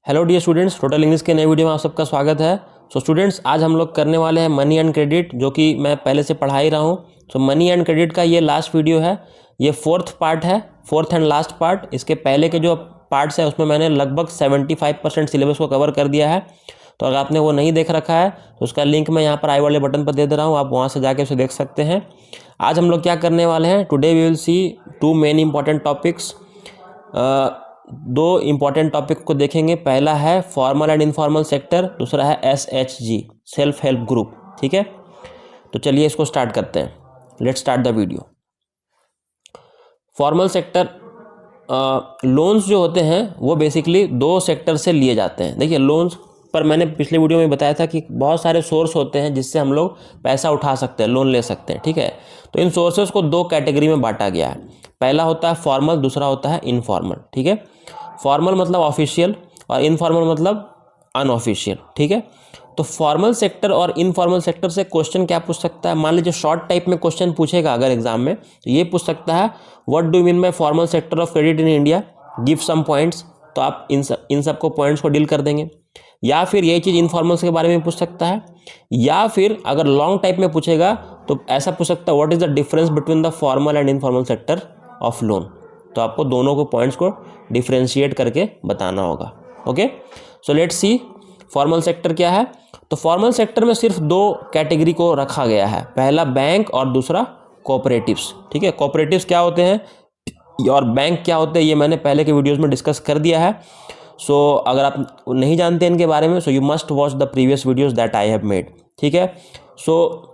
Hello dear students, total English के नए video में आप सबका स्वागत है। सो स्टूडेंट्स, आज हम लोग करने वाले हैं मनी एंड क्रेडिट, जो कि मैं पहले से पढ़ा ही रहा हूँ। सो मनी एंड क्रेडिट का ये लास्ट वीडियो है, ये फोर्थ पार्ट है, फोर्थ एंड लास्ट पार्ट। इसके पहले के जो पार्ट्स हैं उसमें मैंने लगभग 75% सिलेबस को कवर कर दिया है। तो अगर आपने वो नहीं देख रखा है तो उसका लिंक मैं यहाँ पर आई वाले बटन पर दे रहा हूँ, आप वहाँ से जाके उसे देख सकते हैं। आज हम लोग क्या करने वाले हैं, today we will see two main important topics. दो इम्पॉर्टेंट टॉपिक को देखेंगे। पहला है फॉर्मल एंड इनफॉर्मल सेक्टर, दूसरा है SHG, सेल्फ हेल्प ग्रुप। ठीक है, तो चलिए इसको स्टार्ट करते हैं। Let's start the video. Formal sector loans जो होते हैं वो बेसिकली दो सेक्टर से लिए जाते हैं। देखिए, लोन्स पर मैंने पिछले वीडियो में बताया था कि बहुत सारे सोर्स होते हैं जिससे हम लोग पैसा उठा सकते हैं, लोन ले सकते हैं। ठीक है, तो इन सोर्सेज को दो कैटेगरी में बांटा गया है। पहला होता है फॉर्मल, दूसरा होता है इनफॉर्मल। ठीक है, फॉर्मल मतलब ऑफिशियल और इनफॉर्मल मतलब अनऑफिशियल। ठीक है, तो फॉर्मल सेक्टर और इनफॉर्मल सेक्टर से क्वेश्चन क्या पूछ सकता है, मान लीजिए शॉर्ट टाइप में क्वेश्चन पूछेगा अगर एग्जाम में, तो ये पूछ सकता है what do mean by formal sector of credit in India, give some points. तो आप इन सब को पॉइंट्स को डील कर देंगे। या फिर यही चीज़ इनफॉर्मल के बारे में पूछ सकता है, या फिर अगर लॉन्ग टाइप में पूछेगा तो ऐसा पूछ सकता है what is the difference between the formal and informal sector of loan. तो आपको दोनों को पॉइंट्स को डिफ्रेंशिएट करके बताना होगा। Okay, so let's C formal sector क्या है। तो फॉर्मल सेक्टर में सिर्फ दो कैटेगरी को रखा गया है, पहला बैंक और दूसरा कोऑपरेटिव्स। ठीक है, कोऑपरेटिव्स क्या होते हैं और बैंक क्या होते हैं ये मैंने पहले के वीडियोज़ में डिस्कस कर दिया है। सो अगर आप नहीं जानते इनके बारे में, so you must watch the previous videos that I have made. ठीक है, सो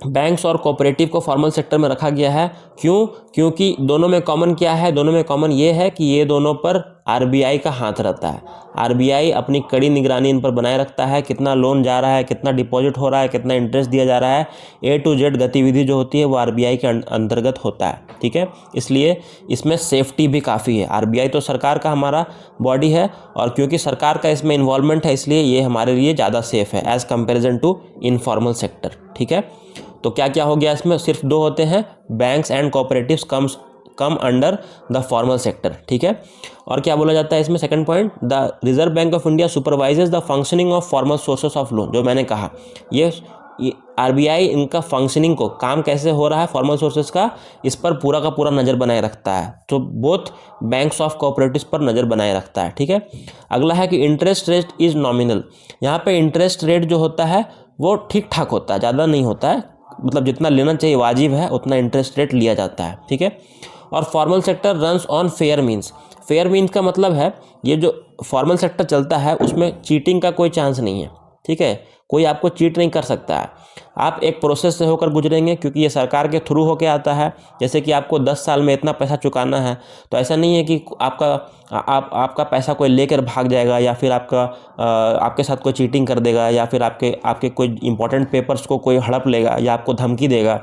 बैंक्स और कोऑपरेटिव को फॉर्मल सेक्टर में रखा गया है। क्यों? क्योंकि दोनों में कॉमन क्या है, दोनों में कॉमन ये है कि ये दोनों पर RBI का हाथ रहता है। RBI अपनी कड़ी निगरानी इन पर बनाए रखता है, कितना लोन जा रहा है, कितना डिपॉजिट हो रहा है, कितना इंटरेस्ट दिया जा रहा है, A to Z गतिविधि जो होती है वो RBI के अंतर्गत होता है। ठीक है, इसलिए इसमें सेफ्टी भी काफ़ी है। RBI तो सरकार का हमारा बॉडी है, और क्योंकि सरकार का इसमें इन्वॉल्वमेंट है इसलिए ये हमारे लिए ज़्यादा सेफ है as comparison to informal sector. ठीक है, तो क्या क्या हो गया इसमें, सिर्फ दो होते हैं, banks and cooperatives come under the formal sector. ठीक है, और क्या बोला जाता है इसमें, second point, the reserve bank of India supervises the functioning of formal sources of loan. जो मैंने कहा, ये RBI इनका फंक्शनिंग को, काम कैसे हो रहा है फॉर्मल सोर्सेज का, इस पर पूरा का पूरा नज़र बनाए रखता है। तो बोथ बैंक्स ऑफ कोऑपरेटिव्स पर नज़र बनाए रखता है। ठीक है, अगला है कि इंटरेस्ट रेट इज़ नॉमिनल। यहाँ पे इंटरेस्ट रेट जो होता है वो ठीक ठाक होता है, ज़्यादा नहीं होता है, मतलब जितना लेना चाहिए वाजिब है उतना इंटरेस्ट रेट लिया जाता है। ठीक है, और formal sector runs on fair means. Fair means का मतलब है ये जो फॉर्मल सेक्टर चलता है उसमें चीटिंग का कोई चांस नहीं है। ठीक है, कोई आपको चीट नहीं कर सकता है। आप एक प्रोसेस से होकर गुजरेंगे, क्योंकि ये सरकार के थ्रू होके आता है। जैसे कि आपको 10 साल में इतना पैसा चुकाना है, तो ऐसा नहीं है कि आपका पैसा कोई लेकर भाग जाएगा, या फिर आपके साथ कोई चीटिंग कर देगा, या फिर आपके कोई इंपॉर्टेंट पेपर्स को कोई हड़प लेगा या आपको धमकी देगा।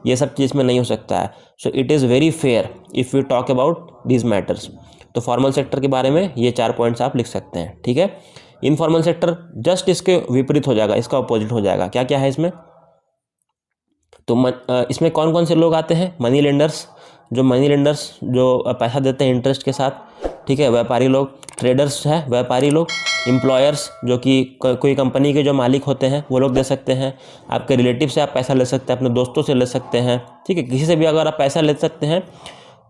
ये सब चीज़ में नहीं हो सकता है। So it is very fair if you talk about these matters. तो फॉर्मल सेक्टर के बारे में ये 4 पॉइंट्स आप लिख सकते हैं। ठीक है, इनफॉर्मल सेक्टर जस्ट इसके विपरीत हो जाएगा, इसका अपोजिट हो जाएगा। क्या क्या है इसमें, तो इसमें कौन कौन से लोग आते हैं, मनी लेंडर्स, जो पैसा देते हैं इंटरेस्ट के साथ। ठीक है, व्यापारी लोग, ट्रेडर्स है व्यापारी लोग, एम्प्लॉयर्स जो कि कोई कंपनी के जो मालिक होते हैं वो लोग दे सकते हैं, आपके रिलेटिव से आप पैसा ले सकते हैं, अपने दोस्तों से ले सकते हैं। ठीक है, किसी से भी अगर आप पैसा ले सकते हैं,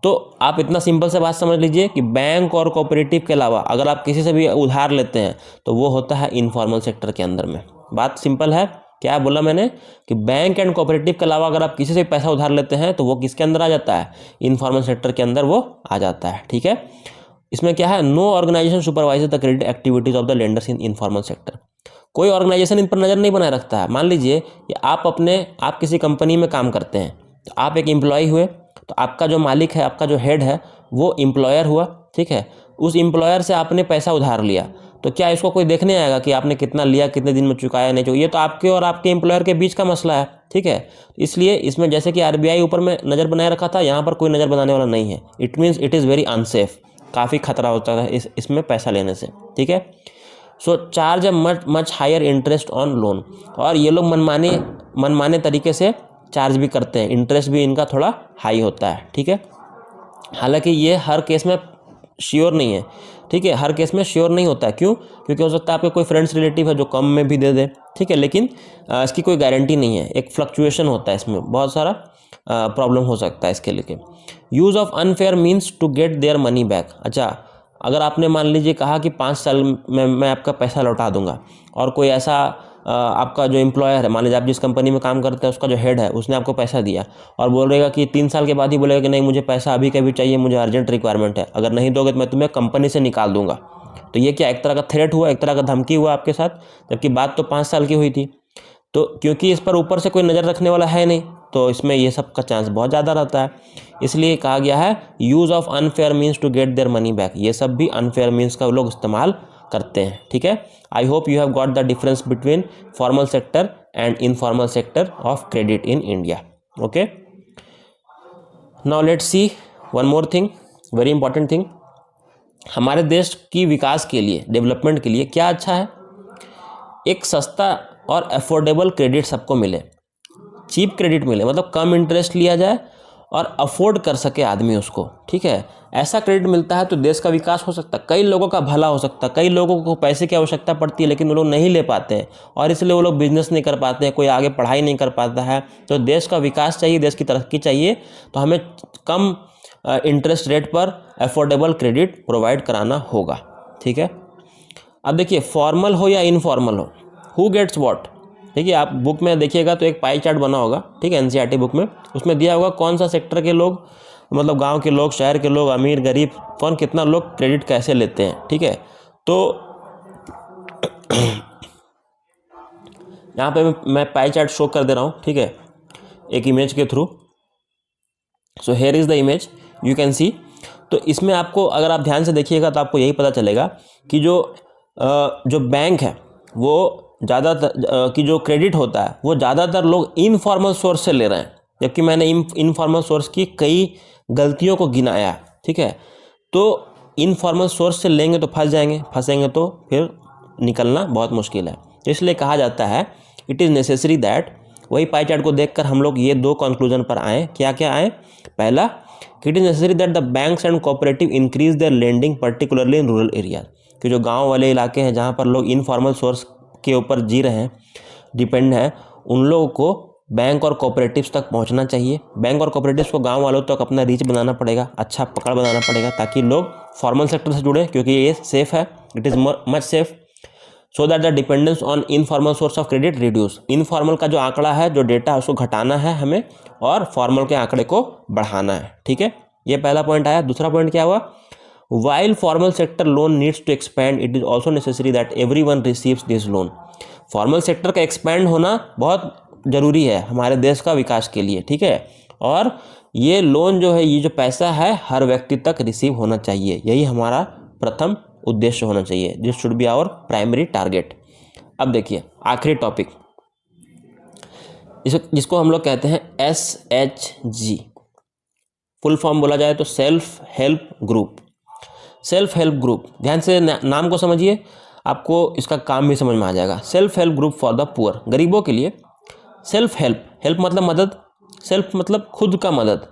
तो आप इतना सिंपल से बात समझ लीजिए कि बैंक और कोऑपरेटिव के अलावा अगर आप किसी से भी उधार लेते हैं तो वो होता है इनफॉर्मल सेक्टर के अंदर में। बात सिंपल है, क्या बोला मैंने कि बैंक एंड कोऑपरेटिव के अलावा अगर आप किसी से पैसा उधार लेते हैं तो वो किसके अंदर आ जाता है, इनफॉर्मल सेक्टर के अंदर वो आ जाता है। ठीक है, इसमें क्या है, no organisation supervises the credit activities of the lenders in informal sector. कोई ऑर्गेनाइजेशन इन पर नज़र नहीं बनाए रखता है। मान लीजिए कि आप किसी कंपनी में काम करते हैं, तो आप एक एम्प्लॉय हुए, तो आपका जो मालिक है, आपका जो हेड है, वो एम्प्लॉयर हुआ। ठीक है, उस एम्प्लॉयर से आपने पैसा उधार लिया, तो क्या इसको कोई देखने आएगा कि आपने कितना लिया, कितने दिन में चुकाया, नहीं चुकाया? ये तो आपके और आपके एम्प्लॉयर के बीच का मसला है। ठीक है, इसलिए इसमें जैसे कि RBI ऊपर में नज़र बनाए रखा था, यहाँ पर कोई नज़र बनाने वाला नहीं है। It means it is very unsafe, काफ़ी खतरा होता है इसमें पैसा लेने से। ठीक है, so charge a much higher interest on loan. और ये लोग मनमाने तरीके से चार्ज भी करते हैं, इंटरेस्ट भी इनका थोड़ा हाई होता है। ठीक है, हालांकि ये हर केस में श्योर नहीं है, ठीक है, हर केस में श्योर नहीं होता है। क्यों? क्योंकि हो सकता है आपके कोई फ्रेंड्स रिलेटिव है जो कम में भी दे दे, ठीक है, लेकिन इसकी कोई गारंटी नहीं है, एक फ्लक्चुएशन होता है इसमें, बहुत सारा प्रॉब्लम हो सकता है इसके लिए। Use of unfair means to get their money back. अच्छा, अगर आपने मान लीजिए कहा कि 5 साल में मैं आपका पैसा लौटा दूंगा, और कोई ऐसा आपका जो एम्प्लॉयर है, मान लीजिए आप जिस कंपनी में काम करते हैं उसका जो हेड है उसने आपको पैसा दिया और बोलेगा कि 3 साल के बाद ही बोलेगा कि नहीं मुझे पैसा अभी के अभी चाहिए, मुझे अर्जेंट रिक्वायरमेंट है, अगर नहीं दोगे तो मैं तुम्हें कंपनी से निकाल दूंगा। तो ये क्या एक तरह का थ्रेट हुआ, एक तरह का धमकी हुआ आपके साथ, जबकि बात तो 5 साल की हुई थी। तो क्योंकि इस पर ऊपर से कोई नज़र रखने वाला है नहीं, तो इसमें ये सब का चांस बहुत ज़्यादा रहता है। इसलिए कहा गया है use of unfair means to get their money back. ये सब भी अनफेयर मीन्स का लोग इस्तेमाल करते हैं, ठीक है। I hope you have got the difference between formal sector and informal sector of credit in India. Okay, now let's see one more thing, very important thing. हमारे देश की विकास के लिए, डेवलपमेंट के लिए क्या अच्छा है? एक सस्ता और अफोर्डेबल क्रेडिट सबको मिले, चीप क्रेडिट मिले, मतलब कम इंटरेस्ट लिया जाए और अफोर्ड कर सके आदमी उसको, ठीक है। ऐसा क्रेडिट मिलता है तो देश का विकास हो सकता है, कई लोगों का भला हो सकता है। कई लोगों को पैसे की आवश्यकता पड़ती है लेकिन वो लोग नहीं ले पाते हैं और इसलिए वो लोग बिजनेस नहीं कर पाते हैं, कोई आगे पढ़ाई नहीं कर पाता है। तो देश का विकास चाहिए, देश की तरक्की चाहिए, तो हमें कम इंटरेस्ट रेट पर अफोर्डेबल क्रेडिट प्रोवाइड कराना होगा, ठीक है। अब देखिए, फॉर्मल हो या इनफॉर्मल हो, हु गेट्स व्हाट। ठीक है, आप बुक में देखिएगा तो एक पाई चार्ट बना होगा, ठीक है, एनसीईआरटी बुक में, उसमें दिया होगा कौन सा सेक्टर के लोग, मतलब गांव के लोग, शहर के लोग, अमीर गरीब, कौन कितना लोग क्रेडिट कैसे लेते हैं, ठीक है। तो यहाँ पे मैं पाई चार्ट शो कर दे रहा हूँ, ठीक है, एक इमेज के through. So here is the image, you can see. तो इसमें आपको, अगर आप ध्यान से देखिएगा तो आपको यही पता चलेगा कि जो बैंक है वो ज़्यादातर कि जो क्रेडिट होता है वो ज़्यादातर लोग इनफॉर्मल सोर्स से ले रहे हैं, जबकि मैंने इनफॉर्मल सोर्स की कई गलतियों को गिनाया, ठीक है। तो इनफॉर्मल सोर्स से लेंगे तो फंसेंगे तो फिर निकलना बहुत मुश्किल है। इसलिए कहा जाता है इट इज़ नेसेसरी दैट, वही पाई चार्ट को देखकर हम लोग ये 2 कंक्लूजन पर आए। क्या क्या आए? पहला, it is necessary that the banks and cooperative increase their lending particularly in rural area, कि जो गाँव वाले इलाके हैं जहाँ पर लोग इनफॉर्मल सोर्स के ऊपर जी रहे हैं, डिपेंड है, उन लोगों को बैंक और कोऑपरेटिव्स तक पहुंचना चाहिए। बैंक और कोऑपरेटिव्स को गांव वालों तक अपना रीच बनाना पड़ेगा, अच्छा पकड़ बनाना पड़ेगा, ताकि लोग फॉर्मल सेक्टर से जुड़े, क्योंकि ये सेफ है, it is much safe, so that the dependence on informal source of credit reduce. Informal का जो आंकड़ा है, जो डेटा है, उसको घटाना है हमें और फॉर्मल के आंकड़े को बढ़ाना है, ठीक है। ये पहला पॉइंट आया। दूसरा पॉइंट क्या हुआ? While formal sector loan needs to expand, it is also necessary that everyone receives this loan. Formal sector का एक्सपैंड होना बहुत ज़रूरी है हमारे देश का विकास के लिए, ठीक है। और ये लोन जो है, ये जो पैसा है, हर व्यक्ति तक रिसीव होना चाहिए, यही हमारा प्रथम उद्देश्य होना चाहिए। This should be our primary target. अब देखिए आखिरी टॉपिक, जिसको हम लोग कहते हैं SHG, फुल फॉर्म बोला जाए तो self help group. Self help group, ध्यान से नाम को समझिए, आपको इसका काम भी समझ में आ जाएगा। Self help group for the poor, गरीबों के लिए। सेल्फ हेल्प, हेल्प मतलब मदद, सेल्फ मतलब खुद का मदद।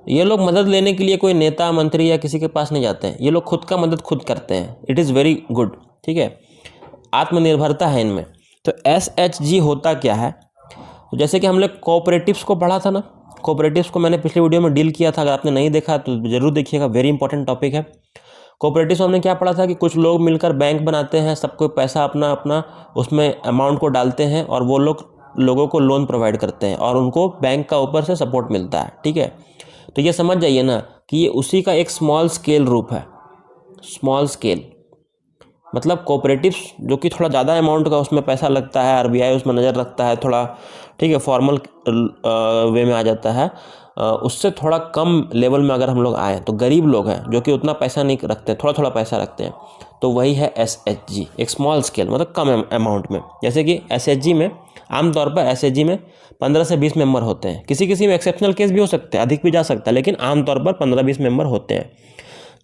ये लोग मदद लेने के लिए कोई नेता मंत्री या किसी के पास नहीं जाते हैं, ये लोग खुद का मदद खुद करते हैं। इट इज़ वेरी गुड, ठीक है, आत्मनिर्भरता है इनमें। तो SHG होता क्या है? तो जैसे कि हम लोग कोऑपरेटिव्स को पढ़ा था ना, कोऑपरेटिव्स को मैंने पिछले वीडियो में डील किया था, अगर आपने नहीं देखा तो ज़रूर देखिएगा, वेरी इंपॉर्टेंट टॉपिक है। कोऑपरेटिव हमने क्या पढ़ा था कि कुछ लोग मिलकर बैंक बनाते हैं, सबको पैसा अपना अपना उसमें अमाउंट को डालते हैं और वो लोगों को लोन प्रोवाइड करते हैं और उनको बैंक का ऊपर से सपोर्ट मिलता है, ठीक है। तो ये समझ जाइए ना कि ये उसी का एक स्मॉल स्केल रूप है। स्मॉल स्केल मतलब कोऑपरेटिव्स जो कि थोड़ा ज़्यादा अमाउंट का उसमें पैसा लगता है, RBI उसमें नज़र रखता है थोड़ा, ठीक है, फॉर्मल वे में आ जाता है। उससे थोड़ा कम लेवल में अगर हम लोग आए तो गरीब लोग हैं जो कि उतना पैसा नहीं रखते, थोड़ा थोड़ा पैसा रखते हैं, तो वही है SHG, एक स्मॉल स्केल मतलब कम अमाउंट में। जैसे कि SHG में, आमतौर पर SHG में 15 से 20 मेंबर होते हैं, किसी किसी में एक्सेप्शनल केस भी हो सकते हैं, अधिक भी जा सकता है, लेकिन आमतौर पर 15-20 मेंबर होते हैं,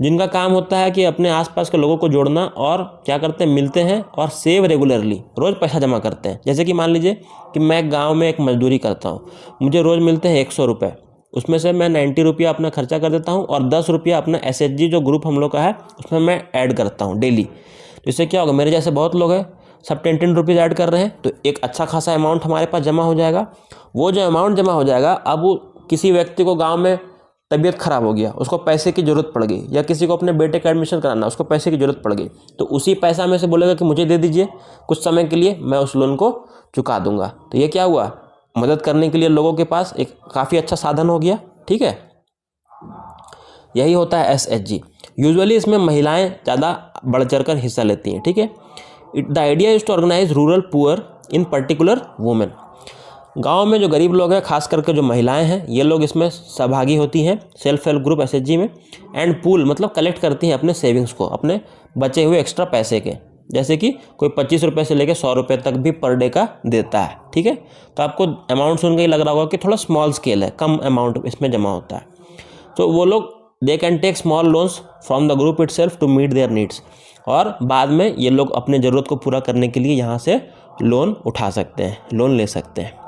जिनका काम होता है कि अपने आसपास के लोगों को जोड़ना और क्या करते हैं, मिलते हैं और सेव रेगुलरली, रोज़ पैसा जमा करते हैं। जैसे कि मान लीजिए कि मैं गांव में एक मजदूरी करता हूं, मुझे रोज़ मिलते हैं 100 रुपये, उसमें से मैं 90 रुपया अपना खर्चा कर देता हूँ और 10 रुपया अपना SHG जो ग्रुप हम लोग का है उसमें मैं ऐड करता हूँ डेली। तो इससे क्या होगा, मेरे जैसे बहुत लोग हैं, सब 10 रुपीज़ ऐड कर रहे हैं, तो एक अच्छा खासा अमाउंट हमारे पास जमा हो जाएगा। वो जो अमाउंट जमा हो जाएगा, अब वो किसी व्यक्ति को गाँव में तबीयत खराब हो गया, उसको पैसे की ज़रूरत पड़ गई, या किसी को अपने बेटे का एडमिशन कराना, उसको पैसे की ज़रूरत पड़ गई, तो उसी पैसा में से बोलेगा कि मुझे दे दीजिए कुछ समय के लिए, मैं उस लोन को चुका दूंगा। तो ये क्या हुआ, मदद करने के लिए लोगों के पास एक काफ़ी अच्छा साधन हो गया। ठीक है, यही होता है SHG। यूजुअली इसमें महिलाएं ज़्यादा बढ़ चढ़ कर हिस्सा लेती हैं। ठीक है, the idea is to organise rural poor in particular women. गांव में जो गरीब लोग हैं, खास करके जो महिलाएं हैं, ये लोग इसमें सहभागी होती हैं सेल्फ हेल्प ग्रुप SHG में। एंड पूल मतलब कलेक्ट करती हैं अपने सेविंग्स को, अपने बचे हुए एक्स्ट्रा पैसे के, जैसे कि कोई 25 रुपये से लेकर 100 रुपये तक भी पर डे का देता है। ठीक है, तो आपको अमाउंट सुन के ही लग रहा होगा कि थोड़ा स्मॉल स्केल है, कम अमाउंट इसमें जमा होता है। तो वो लोग they can take small loans from the group itself to meet their needs, और बाद में ये लोग अपने ज़रूरत को पूरा करने के लिए यहाँ से लोन उठा सकते हैं, लोन ले सकते हैं।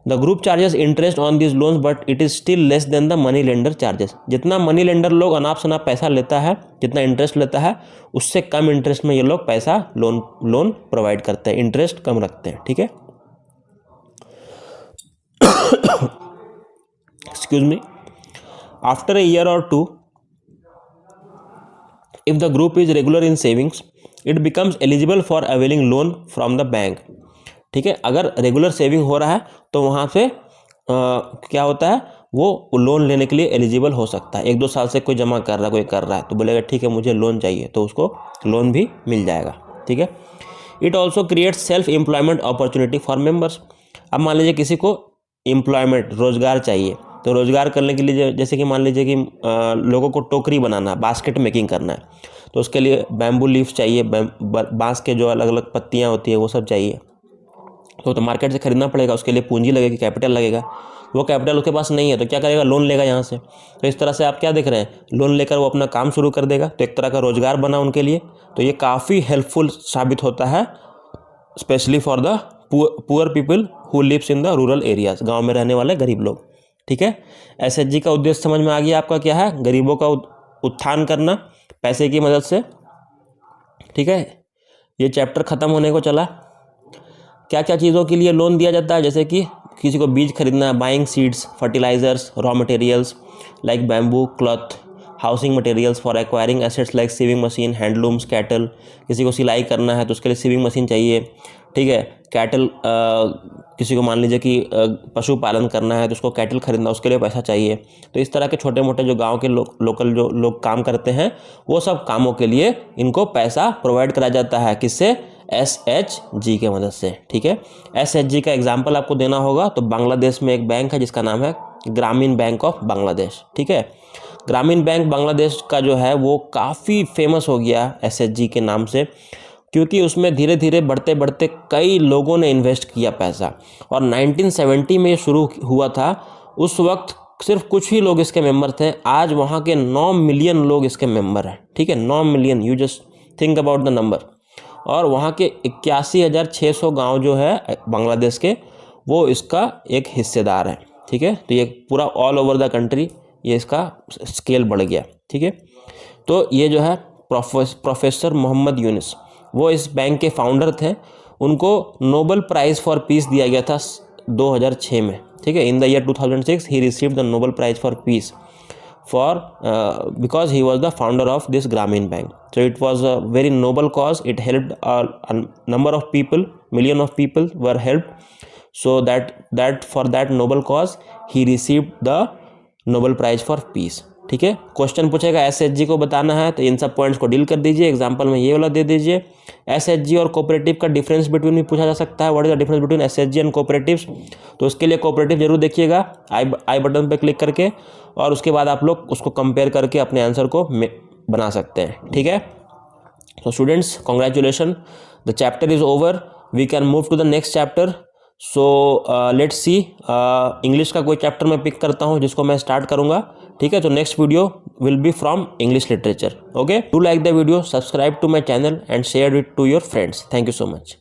The group charges interest on this loans but it is still less than the money lender charges. जितना मनी लेंडर लोग अनाप शनाप पैसा लेता है, जितना इंटरेस्ट लेता है, उससे कम इंटरेस्ट में ये लोग पैसा लोन प्रोवाइड करते हैं, इंटरेस्ट कम रखते हैं। ठीक है, excuse me. After a year or 2, if the group is regular in savings, it becomes eligible for availing loan from the bank। ठीक है, अगर रेगुलर सेविंग हो रहा है तो वहाँ से क्या होता है, वो लोन लेने के लिए एलिजिबल हो सकता है। 1-2 साल से कोई जमा कर रहा है, कोई कर रहा है, तो बोलेगा ठीक है मुझे लोन चाहिए, तो उसको लोन भी मिल जाएगा। ठीक है, it also creates self employment opportunity for members. अब मान लीजिए किसी को एम्प्लॉयमेंट, रोजगार चाहिए, तो रोजगार करने के लिए जैसे कि मान लीजिए कि लोगों को टोकरी बनाना, बास्केट मेकिंग करना है, तो उसके लिए बैम्बू लीफ चाहिए, बांस के जो अलग अलग पत्तियाँ होती है वो सब चाहिए, तो मार्केट से खरीदना पड़ेगा, उसके लिए पूंजी लगेगी, कैपिटल लगेगा। वो कैपिटल उसके पास नहीं है तो क्या करेगा, लोन लेगा यहाँ से। तो इस तरह से आप क्या देख रहे हैं, लोन लेकर वो अपना काम शुरू कर देगा, तो एक तरह का रोजगार बना उनके लिए। तो ये काफ़ी हेल्पफुल साबित होता है, specially for the poor people who lives in the rural areas, गाँव में रहने वाले गरीब लोग। ठीक है, SHG का उद्देश्य समझ में आ गया आपका क्या है, गरीबों का उत्थान करना पैसे की मदद से। ठीक है, ये चैप्टर ख़त्म होने को चला। क्या क्या चीज़ों के लिए लोन दिया जाता है, जैसे कि किसी को बीज खरीदना है, buying seeds, fertilisers, raw materials like bamboo, cloth, housing materials for acquiring assets like sewing machine, handlooms, cattle. किसी को सिलाई करना है तो उसके लिए सीविंग मशीन चाहिए। ठीक है, कैटल, किसी को मान लीजिए कि पशुपालन करना है तो उसको कैटल खरीदना, उसके लिए पैसा चाहिए। तो इस तरह के छोटे मोटे जो गांव के लोकल जो लोग काम करते हैं, वो सब कामों के लिए इनको पैसा प्रोवाइड कराया जाता है। किससे, SHG के मदद से। ठीक है, SHG का एग्जाम्पल आपको देना होगा तो बांग्लादेश में एक बैंक है जिसका नाम है ग्रामीण बैंक ऑफ बांग्लादेश। ठीक है, ग्रामीण बैंक बांग्लादेश का जो है वो काफ़ी फेमस हो गया SHG के नाम से, क्योंकि उसमें धीरे धीरे बढ़ते बढ़ते कई लोगों ने इन्वेस्ट किया पैसा, और 1970 में ये शुरू हुआ था। उस वक्त सिर्फ कुछ ही लोग इसके मेंबर थे, आज वहाँ के 9 मिलियन लोग इसके मेंबर हैं। ठीक है, 9 million, you just think about the number. और वहाँ के 81,600 गांव जो है बांग्लादेश के, वो इसका एक हिस्सेदार है। ठीक है, तो ये पूरा ऑल ओवर द कंट्री ये इसका स्केल बढ़ गया। ठीक है, तो ये जो है प्रोफेसर मोहम्मद यूनिस, वो इस बैंक के फाउंडर थे। उनको नोबेल प्राइज़ फॉर पीस दिया गया था 2006 में। ठीक है, in the year 2006 he received the Nobel prize for piece for because he was the founder of this Grameen Bank. So it was a very noble cause. It helped a number of people, million of people were helped. So that for that noble cause he received the Nobel Prize for Peace. ठीक है, question पूछेगा SHG को बताना है तो इन सब points को deal कर दीजिए। एग्जांपल में ये वाला दे दीजिए। SHG और कोऑपरेटिव का डिफरेंस बिटवीन भी पूछा जा सकता है, what is the difference between SHG and cooperatives. तो उसके लिए कोऑपरेटिव जरूर देखिएगा आई बटन पे क्लिक करके, और उसके बाद आप लोग उसको कंपेयर करके अपने आंसर को बना सकते हैं। ठीक है, तो students congratulation, the chapter is over, we can move to the next chapter. So let's see, English का कोई चैप्टर मैं पिक करता हूँ जिसको मैं स्टार्ट करूँगा। ठीक है, तो next video will be from English literature. Okay, do like the video, subscribe to my channel and share it to your friends. Thank you so much.